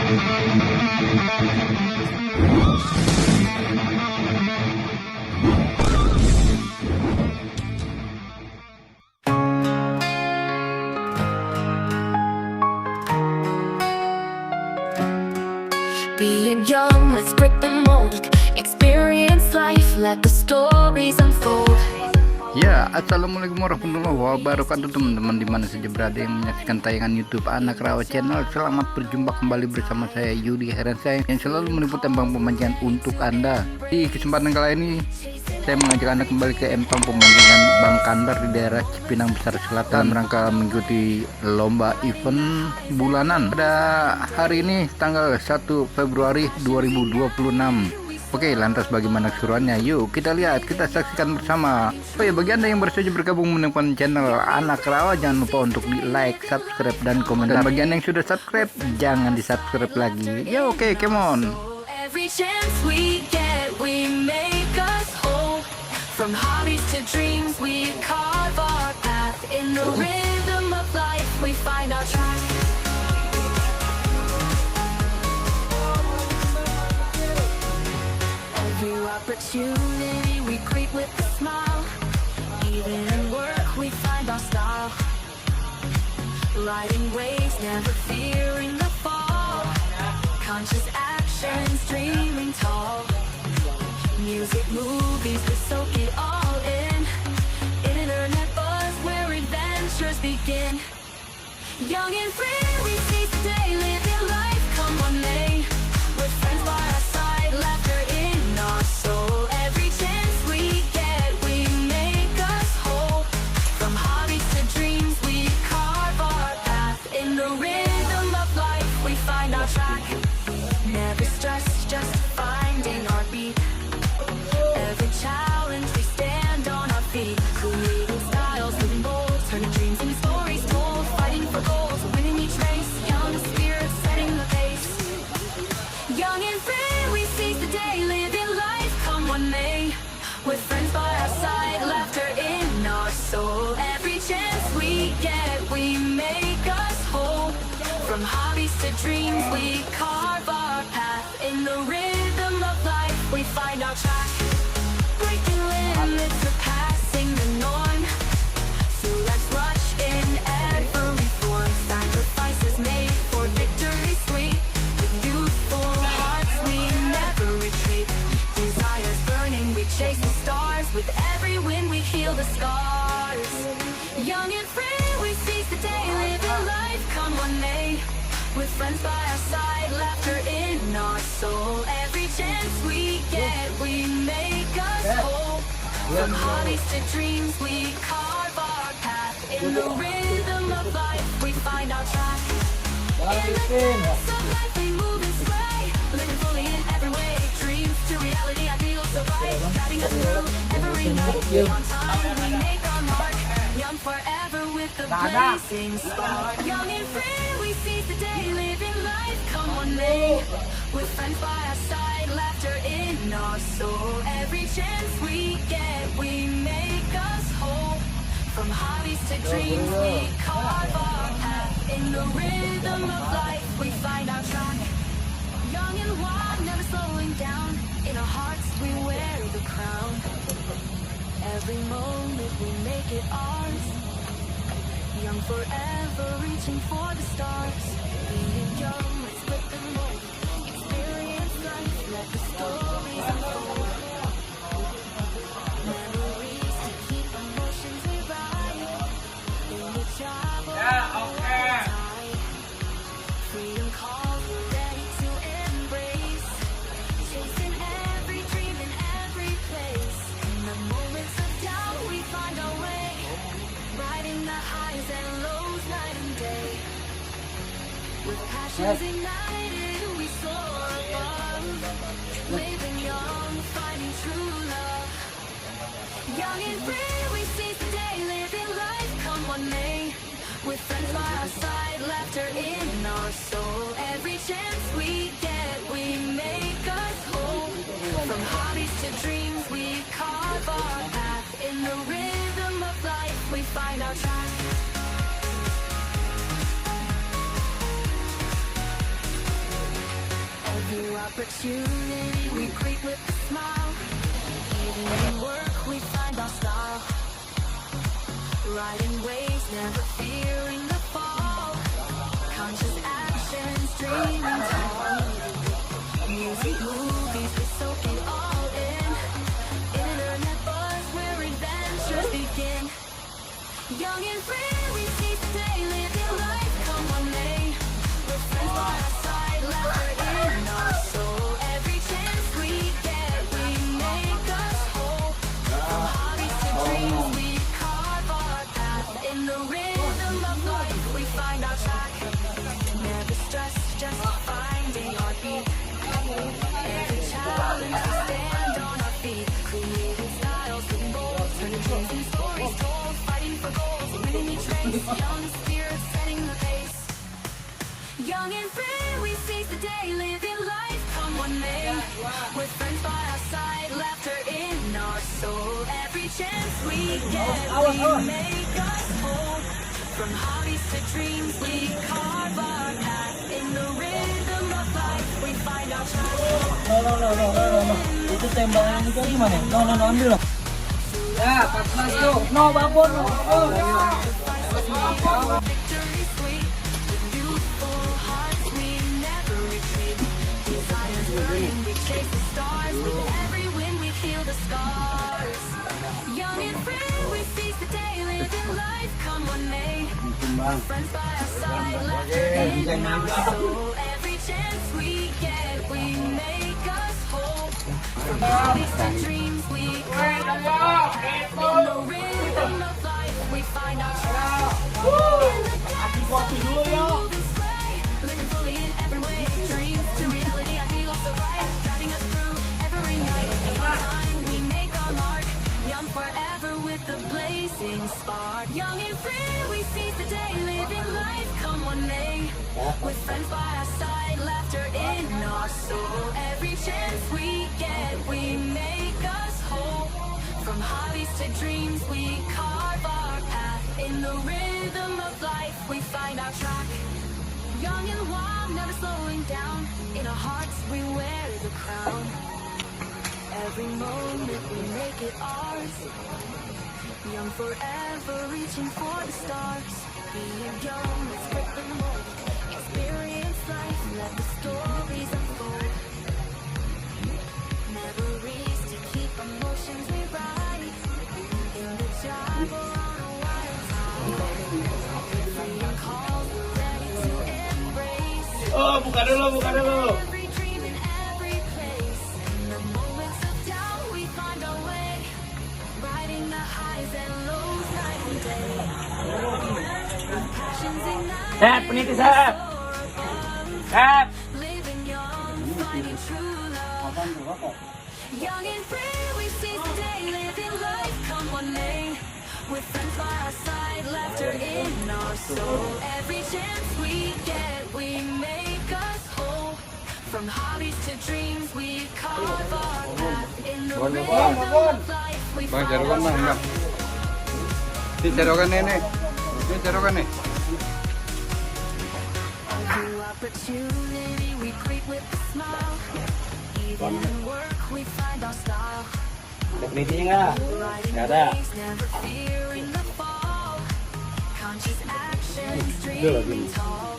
Being young, let's break the mold. Experience life, let the stories unfold. Ya, assalamualaikum warahmatullahi wabarakatuh teman-teman dimana saja berada yang menyaksikan tayangan YouTube Anak Rawa Channel. Selamat berjumpa kembali bersama saya Yudi Heransay yang selalu meliput empang pemancingan untuk Anda. Di kesempatan kali ini saya mengajak Anda kembali ke empang pemancingan Bang Kandar di daerah Cipinang Besar Selatan rangka mengikuti lomba event bulanan pada hari ini tanggal 1 Februari 2026. Oke, lantas bagaimana keseruannya? Yuk kita lihat, kita saksikan bersama. Oh ya, bagi Anda yang baru saja bergabung menemukan channel Anak Rawa, jangan lupa untuk di like, subscribe, dan komen. Dan bagi Anda yang sudah subscribe, jangan di subscribe lagi. Ya oke, come on. Every chance we get, we make us whole. From hobbies to dreams, we carve our path. In the rhythm of life, we find our track. Every opportunity we greet with a smile. Even in work we find our style. Riding waves, never fearing the fall. Conscious actions, dreaming tall. Music, movies, we soak it all in. Internet buzz where adventures begin. Young and free, we seize the day, living life, come on May. With friends by our side, laughter in our soul. Every chance we get, we make us whole. From hobbies to dreams, we carve our path. In the rhythm of life, we find our track. Never stressed, just finding our beat. Every challenge, we stand on our feet. Creating styles, living bold, turning dreams into stories told. Fighting for goals, winning each race. Young spirits setting the pace. Young and free, we seize the day, living life, come what may. With friends by our side, laughter in our soul. Every chance we get, we make us whole. From hobbies to dreams, we carve our path. In the rhythm of life, we find our track. Breaking limits, surpassing the norm. Through life's rush in every form. Sacrifices made for victory sweet. With youthful hearts, we never retreat. Desires burning, we chase the stars. With every win, we heal the scars. Young and free, we seize the day, living life, come what may. With friends by our side, laughter in our soul. Every chance we get, we make us whole. From hobbies to dreams, we carve our path. In the rhythm of life, we find our track. In the dance of life, we move and sway. Living fully in every way. Dreams to reality, I feel so right. Guiding us through every night. On time, we make our mark. Young forever with the blazing spark. Young and free, we seize the day, living life, come what may. With friends by our side, laughter in our soul. Every chance we get, we make us whole. From hobbies to dreams, we carve our path. In the rhythm of life, we find our track. Young and wild, never slowing down. In our hearts, we wear the crown. Every moment, we make it ours. Young forever, reaching for the stars. Being young, let's flip the mold. Experience life, let the stories unfold. Memories to keep emotions alive. In the job of time. Freedom calls, we're ready to embrace. Chasing every dream in every place. In the moments of doubt, we find our way. Riding the highs and lows, night and day. With passions ignited, we soar above. Living young, finding true love. Young and free, we seize the day, living life, come what may. With friends by our side, laughter in our soul. Every chance we get, we make us whole. From hobbies to dreams, we carve our path. In the rhythm of life, we find our track. opportunity we greet with a smile. Even in work we find our style. Riding waves, never fearing the fall. Conscious actions, dreaming tall. Music, movies, we soak it all in. Internet buzz where adventures begin. Young and free, we seize the day, living life, come what may. With friends by our side, laughter in our soul. Every chance we get, we make us whole. From hobbies to dreams, we carve our path. In the rhythm of life, we find our track. Never stressed, just finding our beat. Every challenge, we stand on our feet. Creating styles with goals, turning dreams into stories told. Fighting for goals, winning each race. Young spirits setting the pace. Young and free, we seize the day, living life, come what may. With friends by our side, laughter in our soul. Every chance we get, we make us whole. From hobbies to dreams, we carve our path. In the rhythm of life, we find our track. No. Itu tembakan itu gimana? No, ambil loh. Ya, 14 tuh. No, babon. Oh, ya. Victory sweet, with youthful hearts we never retreat. Desire's burning, we chase the stars. With every wind we heal the scars. Young and free, we seize the day, living life, come what may. Friends by our side, laughter in our soul. Every chance we get, we make us whole. From hobbies to dreams, we carve our path. In the rhythm of life, we find our track. In the dance of the moving sway, living fully in every way. Dreams to reality, I feel so right. Driving us through every night. Every time we make our mark. Young forever with the blazing spark. Young and free, we seize the day, living life, come what may. With friends by our side, laughter in our soul. Every chance we get, we make us whole. From hobbies to dreams, we carve our path. In the rhythm of life, we find our track. Young and wild, never slowing down. In our hearts, we wear the crown. Every moment we make it ours. Young forever, reaching for the stars. Being young, let's break the mold. Experience life, let the stories unfold. Memories to keep emotions we ride. In the jungle on a wild tide. Freedom calls, we're ready to embrace. Oh, buka dulu. Every dream in every place. In the moments of doubt, we find our way. Riding the highs and lows night and day. With passions ignite. Peniti, Sep. Sep. Living young, finding true love. Young and free, we seize the day, living life, come what may. With friends by our side, laughter in our soul. Every chance we get, we make us whole. From hobbies to dreams, we carve our path. In the rhythm of life, we Bang, find jarukan our bang, track. Ini jarukan ini jarukan nih. New opportunity we greet with a smile. Even in work we find our style. Penitinya Riding nggak ada. waves, never fearing the fall. Conscious actions, dreaming tall.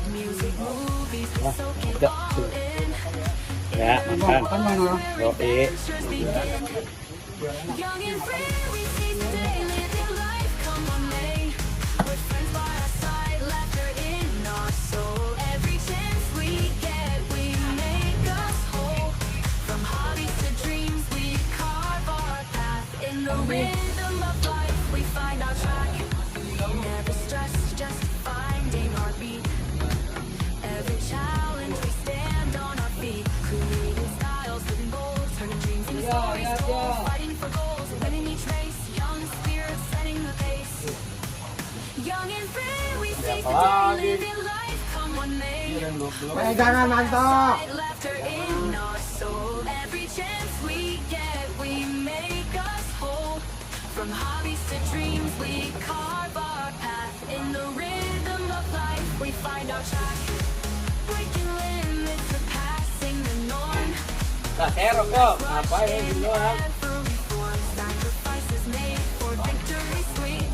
Music, movies, we soak it all in. Ya, makan. Mana? Roti. Adventures begin. Young and free, we seize the day, living life, come what may. With friends by our side, laughter in our soul. Every chance we get, we make us whole. From hobbies to dreams, we carve our path. In the rhythm of life, we find our track. Never stressed, just finding our beat. Every challenge, we stand on our feet. Creating styles, living bold, turning dreams into stories told. Fighting for goals, winning each race. Young spirits setting the pace. Young and free, we seize the day, living life, come what may. Pegangan mantap. Laughter in our soul. Every chance we get, we make us whole. From hobbies to dreams, we carve our path. In the rhythm of life, we find our track. Breaking limits, surpassing Nah, serok kok. Ngapain ini doang? Sacrifices made for victory sweet.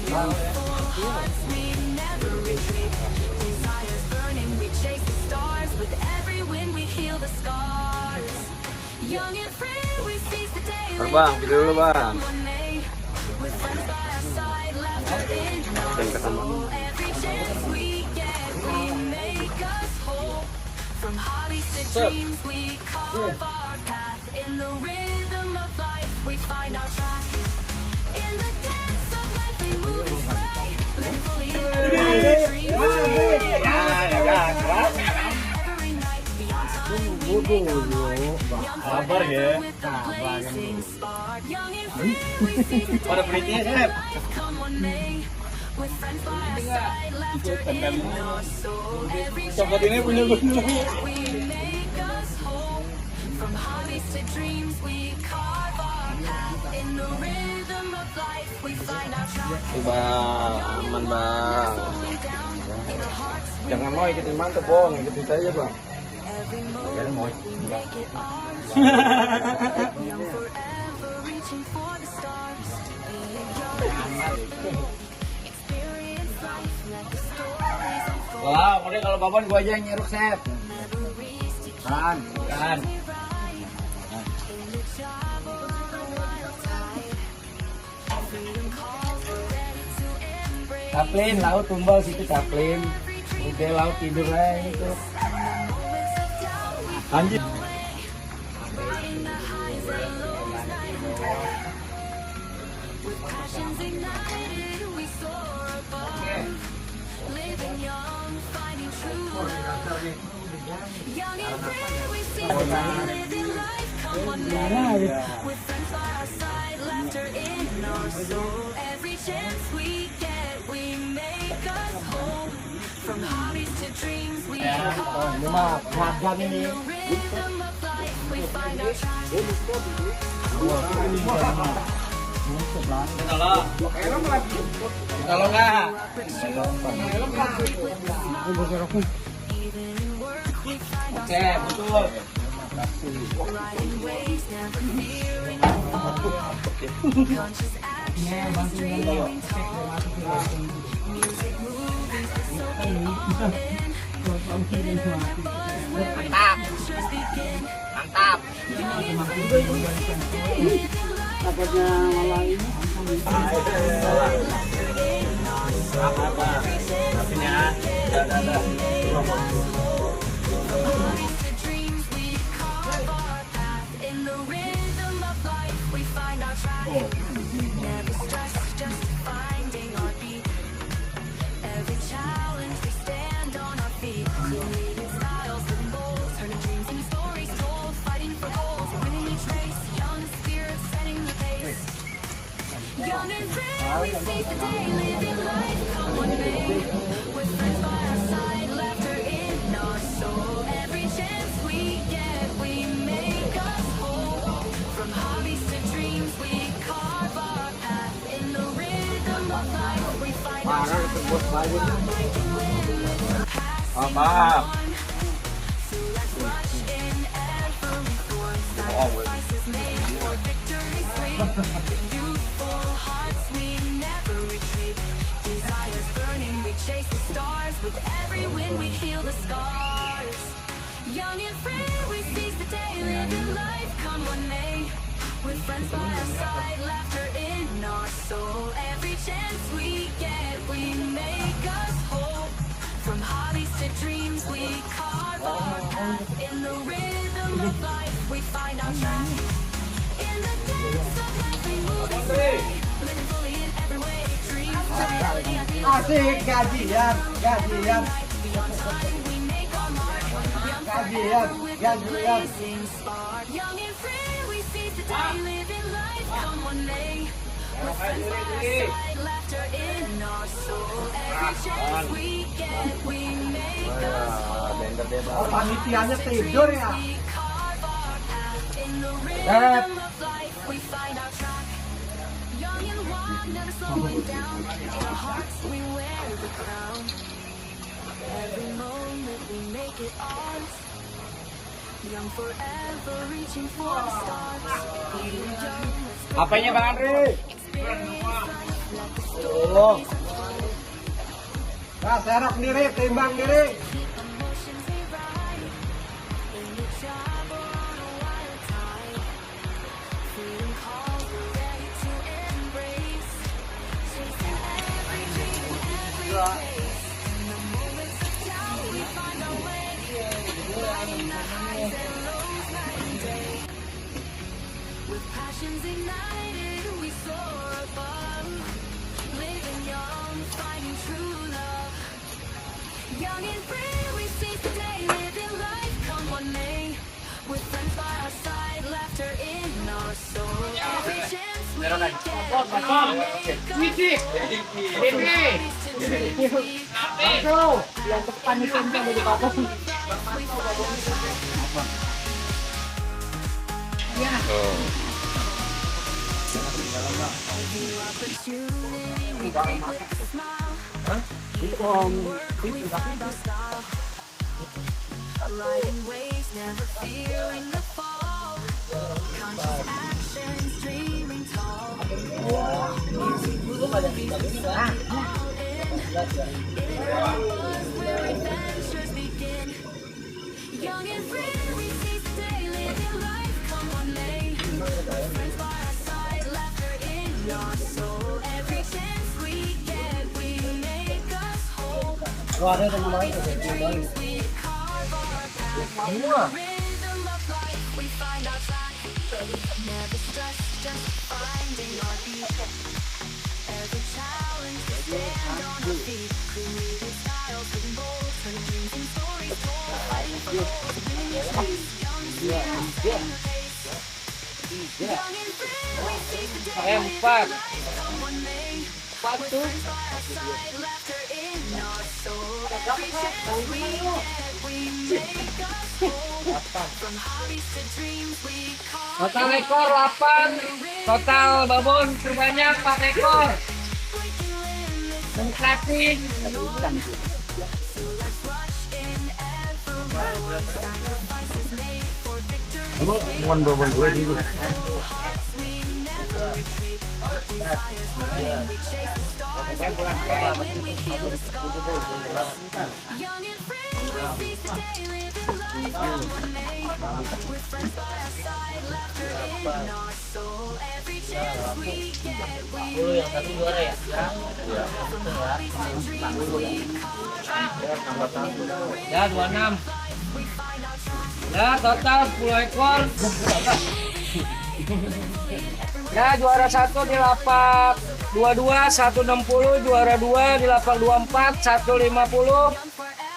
Youthful hearts, we never retreat. Desires burning, we chase the stars. With every wind, we heal the scars. Young and free, we seize the day. Bang, video dulu bang. With friends by our side, laughter in our soul. Every chance we get, we make us whole. From hobbies to dreams, we carve our path. In the rhythm of life, we find our track. In the dance of life, we move and sway. Live fully in every dream. Every night, beyond time, we make our mark. Young forever with the blazing spark. Young and free, we seize the Pada day. pelitnya, Sep. Come one May, with friends by our side, laughter in our soul. Every Coklat ini punya gue dulu. we make us whole. From hobbies to dreams, we carve our path. In the rhythm of life, we find our track. Bang, aman bang. Down in our hearts, we Jangan mau ikutin mantep bang, ikutin saya bang. every moment we make it ours. Young forever, reaching for the stars. Being young, experience life like the stories unfold. Wah, kemudian kalau babon gua aja yang nyeruk Sep. Memories to keep Kan. me right in the trouble of the wild tide. Freedom calls, we're ready to embrace. Kaplin, laut tumbal situ kaplin. Udah laut tidur aja itu. Moments of doubt, we Anjir. riding the highs and lows night and day. With passions ignited, we soar above. Living young, finding true love. Young and free, we see the day, living life come one day. With friends by our side, laughter in our soul. Every chance we get, we make us whole. From hobbies to dreams, we Oh, ini mah keluarga ini. rhythm of life, we find our track. Kalau nggak, Even in work, we find oke ourselves. betul. Riding waves, never fearing the fall. Conscious actions, dreaming tall. Music, movies, we're soaking all in. Hitting a buzz where adventures begin. Mantap. Young and free, we seize the day, living life. Hobbies to dreams, we carve our path. In the rhythm of life, we find our track. Never stress, just finding our beat. Every challenge, we stand on our feet. Creating styles with goals, turning dreams into stories told. Fighting for goals, winning each race. Young spirits setting the pace. Young and free, we seize the day, living life come one day. With friends by our side, laughter in our soul. Every chance we get, we make us whole. From hobbies to dreams, we carve our path. In the rhythm of life, we find our Parah itu bos balik. like to win with the past. Maaf. So let's rush in every thorn. Sacrifices made for victory sweet. Youthful hearts, we never retreat. Desires burning, we chase the stars. With every wind, we heal the scars. Young and free, we seize the day, living life come one May. With friends by our side, laughter in our soul. Every chance we get, we make us whole. From hobbies to dreams, we carve our path. In the rhythm of life, we find our track. In the dance of life, we move and sway. Living fully in every way. Dreams to reality, I feel Asik gajian, gajian. beyond time, we make our mark. Young Gajian, forever with a gajian. blazing spark. Young and free, we seize the day, living life come one day. With friends by our side, laughter in our soul. Every chance we get, we make us whole. Panitianya tidur ya. We carve our path. In the rhythm of life, we find our track. Young and wild, never slowing down. In our hearts, we wear the crown. Every moment we make it ours. young forever reaching for the stars. Feeling young, Apanya Bang Andri? experience life like the Oh. stories unfold. Nah, serok diri, timbang diri. Emotions they ride in the job or on a wild tide. Feeling called, we're ready to embrace. Chasing every dream, every place. In the moments of doubt, we find our way. Riding the highs and lows, night and day. With passions ignited, we soar above. Living young, finding true love. Young and free, we seize the day, living life, come what may. With friends by our side, laughter in our soul. Every chance we get, we make us whole. From hobbies to dreams we Yang depan itu ada di bawah sih. we find new opportunity, we take with a smile. We find our style. Riding waves, never fearing the fall. Conscious actions, dreaming tall. Music, movies, we suck it all in. Inner was where adventures begin. Young and free, we seize the day, living life, come what may. Friends by our side, laughter in our soul. Every chance we get, we make us whole. Dreams we carve our path. In the rhythm of life, we find our track. Never stress, just finding our beat. Every challenge, we stand on our feet. Creative styles, living bold, turning dreams and stories told. Fighting for goals, winning each race. Young spirits in the pace. Young and free, we seize the day, living life, come what may. With friends by our side, laughter in our soul. Every chance we get, we make us whole. From hobbies to dreams, we call. Total ekor 8. Total babon terbanyak 4 ekor. Menikmati. One babon gue dulu. Young and free, we seize the day, living life all we may. With friends by our side, laughter in our soul. Every chance we get, we make us whole. From hobbies to dreams we call. Ya 26. We find our track. Ya total 10 ekor. Ya juara 1 di lapak 22 160, juara 2 di lapak 24 150,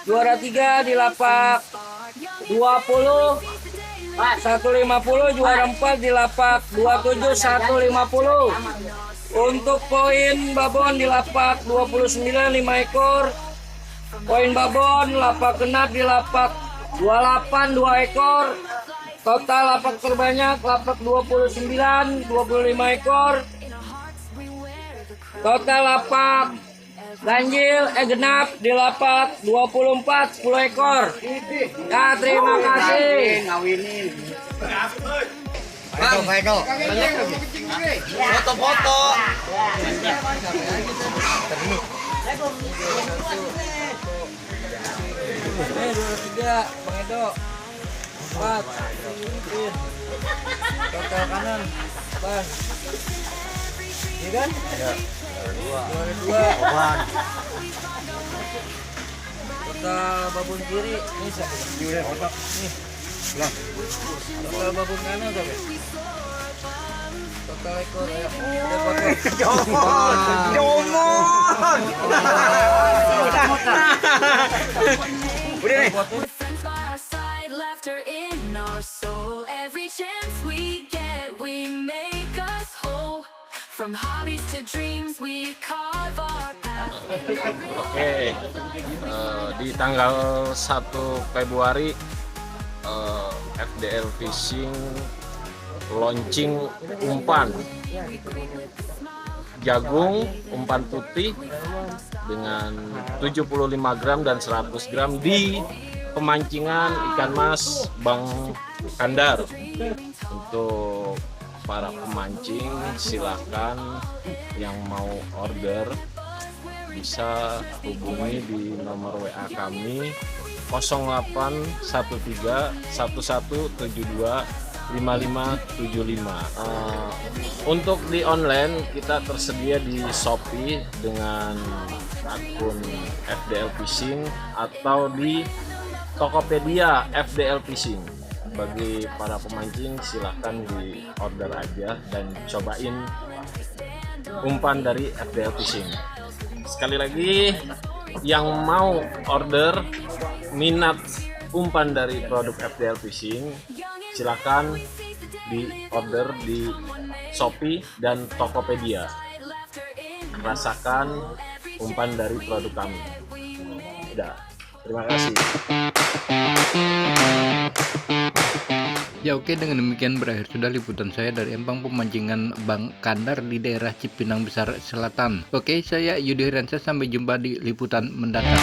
juara 3 di lapak 20 150, juara 4 di lapak 27 150. Untuk poin babon di lapak 29 5 ekor. Poin babon lapak genap di lapak 28 2 ekor. Total lapak terbanyak lapak 29 25 ekor. Total lapak ganjil genap di lapak 24 10 ekor. Ya terima kasih. Foto-foto. Juara 3 Bang Edo 4 total kanan Bang iya kan? Juara 2 total babon kiri ini siapa? Nih total babon kanan siapa? Total ekor ya Udah nih. With friends by our side, laughter in our soul. Every chance we get, we make us whole. From hobbies to dreams, we carve our path. Oke, di tanggal 1 Februari FDL Fishing launching umpan jagung, umpan putih dengan 75 gram dan 100 gram di pemancingan ikan mas Bang Kandar. Untuk para pemancing silakan yang mau order bisa hubungi di nomor WA kami 081311725575. Untuk di online kita tersedia di Shopee dengan akun FDL Fishing atau di Tokopedia FDL Fishing. Bagi para pemancing silahkan di order aja dan cobain umpan dari FDL Fishing. Sekali lagi, yang mau order minat umpan dari produk FDL Fishing silakan di order di Shopee dan Tokopedia. Rasakan umpan dari produk kami. Udah, terima kasih. Ya oke, dengan demikian berakhir sudah liputan saya dari Empang Pemancingan Bang Kandar di daerah Cipinang Besar Selatan. Oke, saya Yudi Heransyah, sampai jumpa di liputan mendatang.